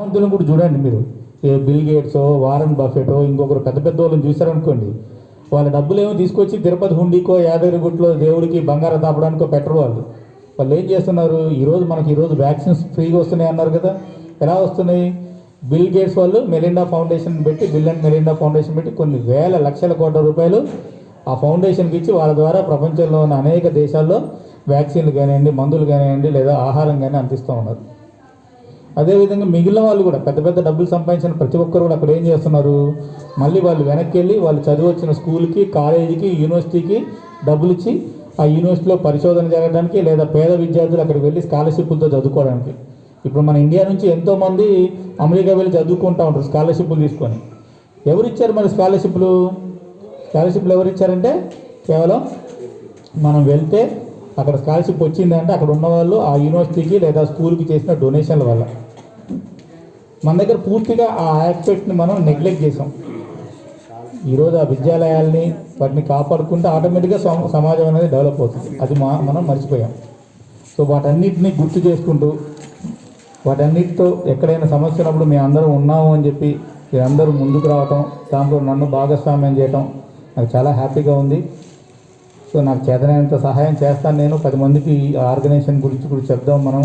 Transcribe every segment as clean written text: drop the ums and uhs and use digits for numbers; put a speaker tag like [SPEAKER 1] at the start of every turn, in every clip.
[SPEAKER 1] ధనవంతులను కూడా చూడండి మీరు. ఏ బిల్ గేట్సో, వారన్ బఫెటో, ఇంకొకరు పెద్ద పెద్ద వాళ్ళని చూసారనుకోండి, వాళ్ళ డబ్బులు ఏమో తీసుకొచ్చి తిరుపతి హుండీకో, యాదగిరిగుట్టలో దేవుడికి బంగారం తాపడానికో పెట్టరు. వాళ్ళు ఏం చేస్తున్నారు? ఈరోజు వ్యాక్సిన్స్ ఫ్రీగా వస్తున్నాయి అన్నారు కదా. ఎలా వస్తున్నాయి? బిల్ గేట్స్ వాళ్ళు మెలిండా ఫౌండేషన్ పెట్టి, బిల్ అండ్ మెలిండా ఫౌండేషన్ పెట్టి కొన్ని వేల లక్షల కోట్ల రూపాయలు ఆ ఫౌండేషన్కి ఇచ్చి వాళ్ళ ద్వారా ప్రపంచంలో ఉన్న అనేక దేశాల్లో వ్యాక్సిన్లు కానివ్వండి, మందులు కానివ్వండి, లేదా ఆహారం కానీ అందిస్తూ ఉన్నారు. అదేవిధంగా మిగిలిన వాళ్ళు కూడా పెద్ద పెద్ద డబ్బులు సంపాదించిన ప్రతి ఒక్కరు కూడా అక్కడ ఏం చేస్తున్నారు? మళ్ళీ వాళ్ళు వెనక్కి వెళ్ళి వాళ్ళు చదివి వచ్చిన స్కూల్కి, కాలేజీకి, యూనివర్సిటీకి డబ్బులు ఇచ్చి ఆ యూనివర్సిటీలో పరిశోధన జరగడానికి, లేదా పేద విద్యార్థులు అక్కడికి వెళ్ళి స్కాలర్షిప్లతో చదువుకోవడానికి. ఇప్పుడు మన ఇండియా నుంచి ఎంతోమంది అమెరికా వెళ్ళి చదువుకుంటూ ఉంటారు స్కాలర్షిప్లు తీసుకొని. ఎవరు ఇచ్చారు మరి స్కాలర్షిప్లు ఎవరు ఇచ్చారంటే కేవలం మనం వెళ్తే అక్కడ స్కాలర్షిప్ వచ్చిందంటే అక్కడ ఉన్నవాళ్ళు ఆ యూనివర్సిటీకి లేదా స్కూల్కి చేసిన డొనేషన్ల వల్ల. మన దగ్గర పూర్తిగా ఆ ఆస్పెక్ట్ని మనం నెగ్లెక్ట్ చేసాం. ఈరోజు ఆ విద్యాలయాల్ని వాటిని కాపాడుకుంటే ఆటోమేటిక్గా సమాజం అనేది డెవలప్ అవుతుంది. అది మనం మర్చిపోయాం. సో వాటన్నిటిని గుర్తు చేసుకుంటూ, వాటన్నిటితో ఎక్కడైనా సమస్య ఉన్నప్పుడు మేము అందరం ఉన్నాము అని చెప్పి మీరందరూ ముందుకు రావటం, దాంట్లో నన్ను భాగస్వామ్యం చేయటం నాకు చాలా హ్యాపీగా ఉంది. సో నాకు చేతనైనంత సహాయం చేస్తాను. నేను 10 మందికి ఆర్గనైజేషన్ గురించి కూడా చెప్దాం. మనం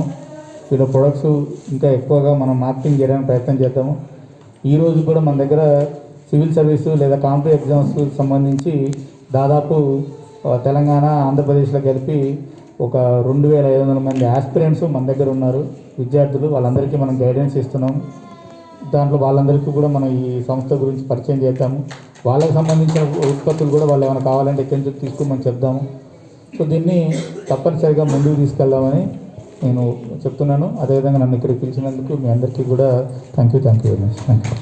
[SPEAKER 1] వీళ్ళ ప్రొడక్ట్స్ ఇంకా ఎక్కువగా మనం మార్కెటింగ్ చేయడానికి ప్రయత్నం చేద్దాము. ఈరోజు కూడా మన దగ్గర సివిల్ సర్వీసు లేదా కాంపిటేటివ్ ఎగ్జామ్స్ సంబంధించి దాదాపు తెలంగాణ, ఆంధ్రప్రదేశ్లో కలిపి ఒక 2500 మంది ఆస్పిరెంట్స్ మన దగ్గర ఉన్నారు, విద్యార్థులు. వాళ్ళందరికీ మనం గైడెన్స్ ఇస్తున్నాం. దాంట్లో వాళ్ళందరికీ కూడా మనం ఈ సంస్థ గురించి పరిచయం చేద్దాము. వాళ్ళకి సంబంధించిన ఉత్పత్తులు కూడా వాళ్ళు ఏమైనా కావాలంటే ఎక్కడి నుంచి తీసుకోమని చెప్దాము. సో దీన్ని తప్పనిసరిగా ముందుకు తీసుకెళ్దామని నేను చెప్తున్నాను. అదేవిధంగా నన్ను ఇక్కడికి పిలిచినందుకు మీ అందరికీ కూడా thank you very much. Thank you.